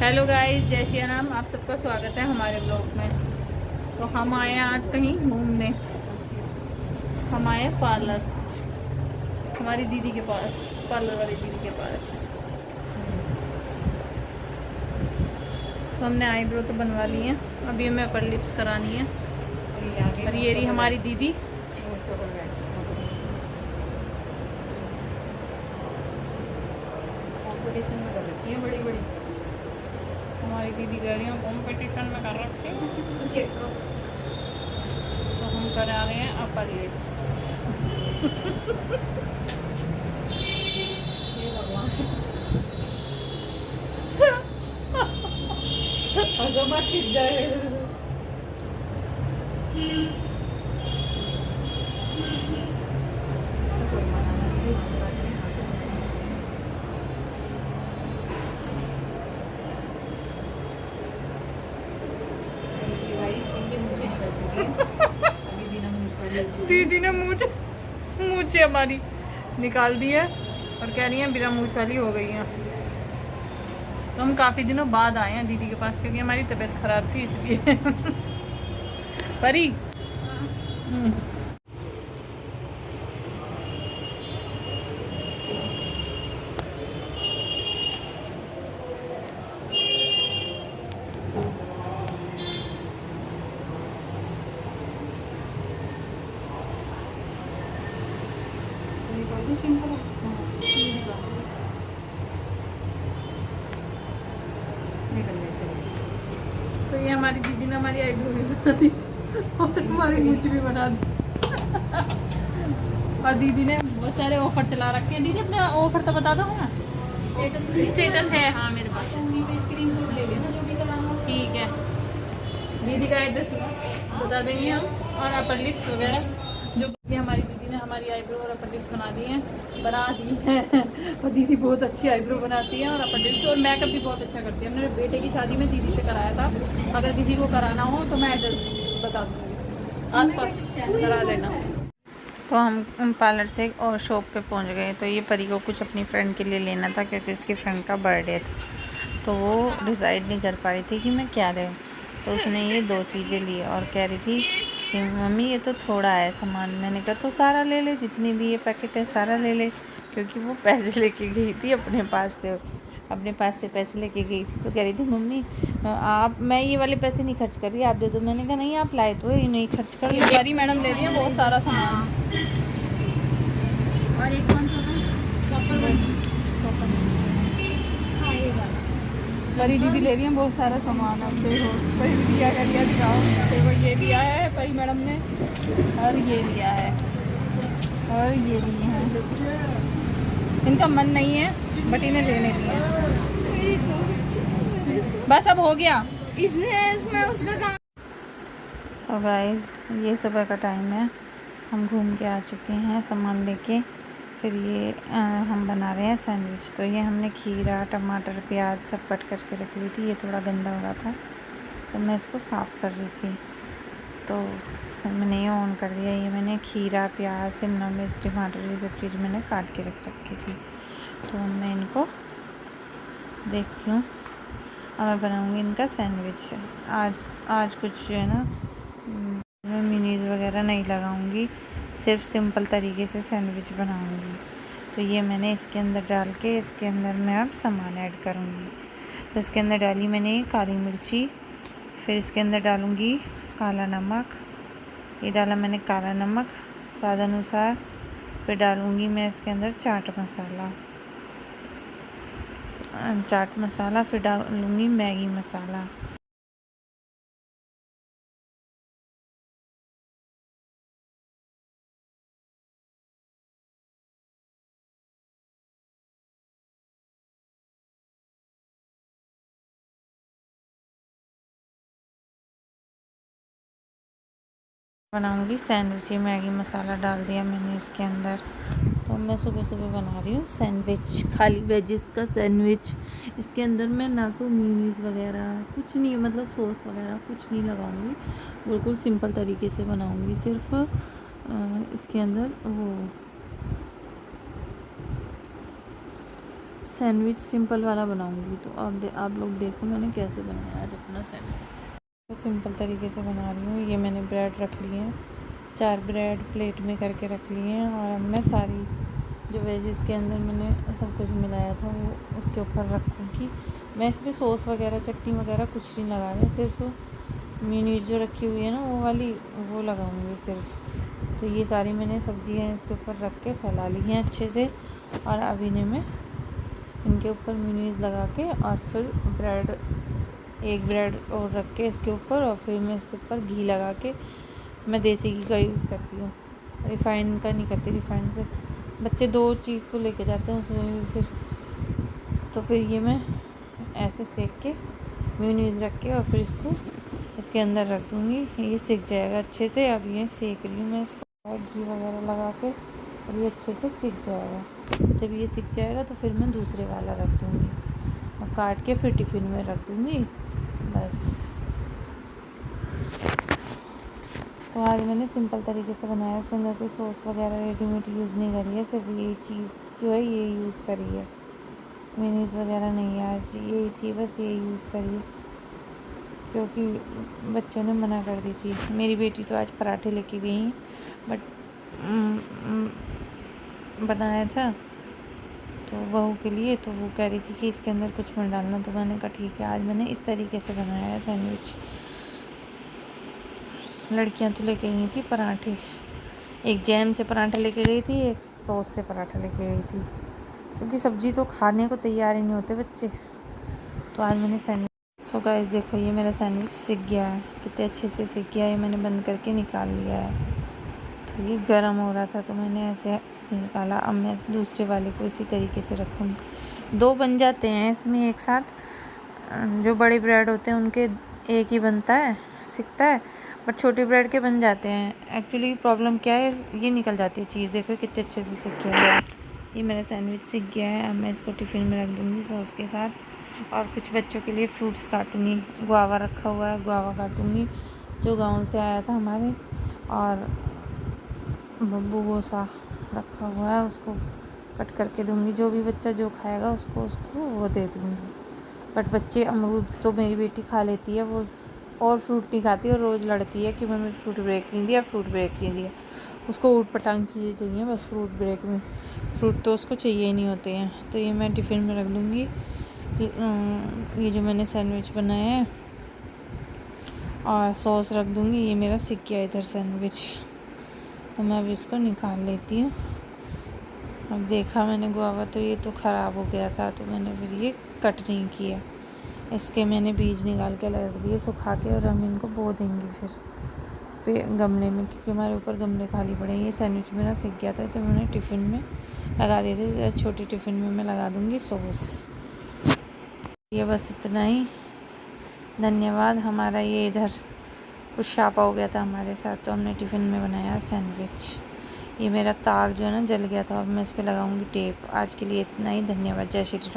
Hello guys, जय श्री राम। आप सबका स्वागत है हमारे ब्लॉग में। तो हम आए हैं आज कहीं घूमने। हम आए पार्लर, हमारी दीदी के पास, पार्लर वाली दीदी के पास। तो हमने आईब्रो तो बनवा ली है, अभी हमें अपर लिप्स करानी है। और ये रही हमारी दीदी। कॉम्पिटिशन में कर रखी है बड़ी बड़ी। हमारी दीदी कह रही है कॉम्पिटिशन में कर रखी है। तो हम करा रहे हैं अपर लिप्स। खिंच जाए। दीदी ने मूछे हमारी निकाल दी है और कह रही है बिना मूछ वाली हो गई है। तो हम काफ़ी दिनों बाद आए हैं दीदी के पास, क्योंकि हमारी तबीयत खराब थी इसलिए। परी तो ये हमारी दीदी ने हमारी आईब्रो भी बना दी और तुम्हारी मूछ भी बना दी। और दीदी ने बहुत सारे ऑफर चला रखे हैं। दीदी अपने ऑफर तो बता दो ना। स्टेटस है हाँ मेरे पास। स्क्रीनशॉट ले लेना जो भी कराना हो। ठीक है, दीदी का एड्रेस बता देंगे हम। और अपर लिप्स वगैरह जो भी हमारी दीदी ने हमारी आईब्रो और अपर लिप्स बना दी हैं, बना दी है। और दीदी बहुत अच्छी आईब्रो बनाती है और अपर लिप्स और मेकअप भी बहुत अच्छा करती है। हमने बेटे की शादी में दीदी से कराया था। अगर किसी को कराना हो तो मैं एड्रेस बता दूँगी, आस पास करा लेना। तो हम पार्लर से एक और शॉप पे पहुंच गए। तो ये परी को कुछ अपनी फ्रेंड के लिए लेना था, क्योंकि उसकी फ्रेंड का बर्थडे था। तो वो डिसाइड नहीं कर पा रही थी कि मैं क्या लूँ। तो उसने ये 2 चीज़ें ली और कह रही थी कि मम्मी ये तो थोड़ा है सामान। मैंने कहा तो सारा ले ले, जितनी भी ये पैकेट है सारा ले ले। क्योंकि वो पैसे लेके गई थी अपने पास से पैसे लेके गई थी। तो कह रही थी मम्मी मैं ये वाले पैसे नहीं खर्च कर रही, आप दे दो। मैंने कहा नहीं, आप लाए तो ये नहीं खर्च कर। ये परी मैडम ले रही है बहुत सारा सामान। और एक कौन सा परी दीदी ले रही है बहुत सारा सामान। अब देखो परी दीदी क्या कर लिया, दिखाओ। देखो ये लिया है परी मैडम ने, और ये लिया है, और ये लिए हैं। इनका मन नहीं है बट इन्हें लेने लिए। बस अब हो गया इसमें उसका काम। सो गाइस, ये सुबह का टाइम है, हम घूम के आ चुके हैं सामान लेके। फिर ये हम बना रहे हैं सैंडविच। तो ये हमने खीरा, टमाटर, प्याज सब कट करके रख ली थी। ये थोड़ा गंदा हो रहा था तो मैं इसको साफ़ कर रही थी। तो मैंने ये ऑन कर दिया। ये मैंने खीरा, प्याज, शिमला मिर्च, टमाटर ये सब चीज़ मैंने काट के रख रखी थी। तो मैं इनको देखती हूँ और मैं बनाऊँगी इनका सैंडविच। आज कुछ जो है ना, मैं मिनीज वगैरह नहीं लगाऊंगी, सिर्फ सिंपल तरीके से सैंडविच बनाऊंगी। तो ये मैंने इसके अंदर डाल के, इसके अंदर मैं अब सामान ऐड करूंगी। तो इसके अंदर डाली मैंने काली मिर्ची, फिर इसके अंदर डालूंगी काला नमक। ये डाला मैंने काला नमक स्वाद अनुसार। फिर डालूंगी मैं इसके अंदर चाट मसाला, फिर डालूंगी मैगी मसाला। बनाऊंगी सैंडविच। ये मैगी मसाला डाल दिया मैंने इसके अंदर। तो मैं सुबह सुबह बना रही हूँ सैंडविच, खाली वेजिस का सैंडविच। इसके अंदर मैं ना तो मीनीज वगैरह कुछ नहीं, मतलब सॉस वगैरह कुछ नहीं लगाऊंगी, बिल्कुल सिंपल तरीके से बनाऊंगी। सिर्फ इसके अंदर वो सैंडविच सिंपल वाला बनाऊंगी। तो आप लोग देखो मैंने कैसे बनाया आज अपना सैंडविच। तो सिंपल तरीके से बना रही हूँ। ये मैंने ब्रेड रख लिए हैं, 4 ब्रेड प्लेट में करके रख लिए हैं। और अब मैं सारी जो वेजिस के अंदर मैंने सब कुछ मिलाया था वो उसके ऊपर रखूँगी। मैं इसमें सॉस वगैरह चटनी वगैरह कुछ नहीं लगा रही, सिर्फ मेयोनीज जो रखी हुई है ना वो वाली वो लगाऊंगी सिर्फ। तो ये सारी मैंने सब्जियां इसके ऊपर रख के फैला ली हैं अच्छे से। और अब इन्हें मैं इनके ऊपर मेयोनीज लगा के और फिर एक ब्रेड और रख के इसके ऊपर, और फिर मैं इसके ऊपर घी लगा के, मैं देसी घी का यूज़ करती हूँ, रिफ़ाइंड का नहीं करती। रिफ़ाइंड से बच्चे 2 चीज़ तो लेके जाते हैं उसमें भी फिर ये मैं ऐसे सेक के मेयोनीज रख के और फिर इसको इसके अंदर रख दूँगी। ये सिक जाएगा अच्छे से। अब ये सेक रही हूँ मैं इसको घी वगैरह लगा के, और ये अच्छे से सिक जाएगा। जब ये सिक जाएगा तो फिर मैं दूसरे वाला रख दूँगी और काट के फिर टिफ़िन में रख दूँगी बस। तो आज मैंने सिंपल तरीके से बनाया, इसके अंदर कोई सॉस वगैरह रेडीमेड यूज़ नहीं करी है, सिर्फ ये चीज़ जो है ये यूज़ करी है। मेयोनीज वगैरह नहीं है, आज यही थी बस, ये यूज़ करिए क्योंकि बच्चों ने मना कर दी थी। मेरी बेटी तो आज पराठे लेके गई, बट बनाया था तो बहू के लिए, तो वो कह रही थी कि इसके अंदर कुछ मत डालना। तो मैंने कहा ठीक है, आज मैंने इस तरीके से बनाया है सैंडविच। लड़कियां तो लेके गई थी पराठे, एक जैम से पराठा लेके गई थी, एक सॉस से पराठा लेके गई थी, क्योंकि सब्जी तो खाने को तैयार ही नहीं होते बच्चे। तो आज मैंने सैंडविच सो गाइस देखो ये मेरा सैंडविच सिक गया है, कितने अच्छे से सिक गया है। मैंने बंद करके निकाल लिया है। तो ये गर्म हो रहा था तो मैंने ऐसे निकाला। अब मैं दूसरे वाले को इसी तरीके से रखूँगी। 2 बन जाते हैं इसमें एक साथ। जो बड़े ब्रेड होते हैं उनके एक ही बनता है, सिकता है, बट छोटे ब्रेड के बन जाते हैं। एक्चुअली प्रॉब्लम क्या है, ये निकल जाती है चीज़। देखो कितने अच्छे से सिक गया है। ये मेरा सैंडविच सिक गया है। अब मैं इसको टिफ़िन में रख दूँगी सॉस के साथ, और कुछ बच्चों के लिए फ्रूट्स काटूँगी। गुआवा रखा हुआ है, गुआवा काटूँगी जो गांव से आया था हमारे, और बब्बू गोसा रखा हुआ है, उसको कट करके दूँगी। जो भी बच्चा जो खाएगा उसको वो दे दूँगी। बट बच्चे अमरूद तो मेरी बेटी खा लेती है, वो और फ्रूट नहीं खाती, और रोज़ लड़ती है कि मम्मी फ्रूट ब्रेक नहीं दिया, फ्रूट ब्रेक नहीं दिया। उसको ऊट पटांग चीज़ें चाहिए बस, फ्रूट ब्रेक में फ्रूट तो उसको चाहिए ही नहीं होते हैं। तो ये मैं टिफ़िन में रख दूँगी। ये जो मैंने सैंडविच बनाया है और सॉस रख दूँगी। ये मेरा सिक गया इधर सैंडविच, तो मैं अब इसको निकाल लेती हूँ। अब देखा मैंने गुआवा तो ये तो ख़राब हो गया था, तो मैंने फिर ये कट नहीं किया। इसके मैंने बीज निकाल के रख दिए सुखा के, और हम इनको बो देंगे फिर गमले में, क्योंकि हमारे ऊपर गमले खाली पड़े हैं। ये सैंडविच मेरा सिक गया था तो मैंने टिफ़िन में लगा दिए थे। छोटे टिफ़िन में मैं लगा दूँगी सॉस। ये बस इतना ही, धन्यवाद। हमारा ये इधर कुछ शापा हो गया था हमारे साथ, तो हमने टिफ़िन में बनाया सैंडविच। ये मेरा तार जो है ना जल गया था, अब मैं इस पर लगाऊंगी टेप। आज के लिए इतना ही, धन्यवाद। जय श्री राम।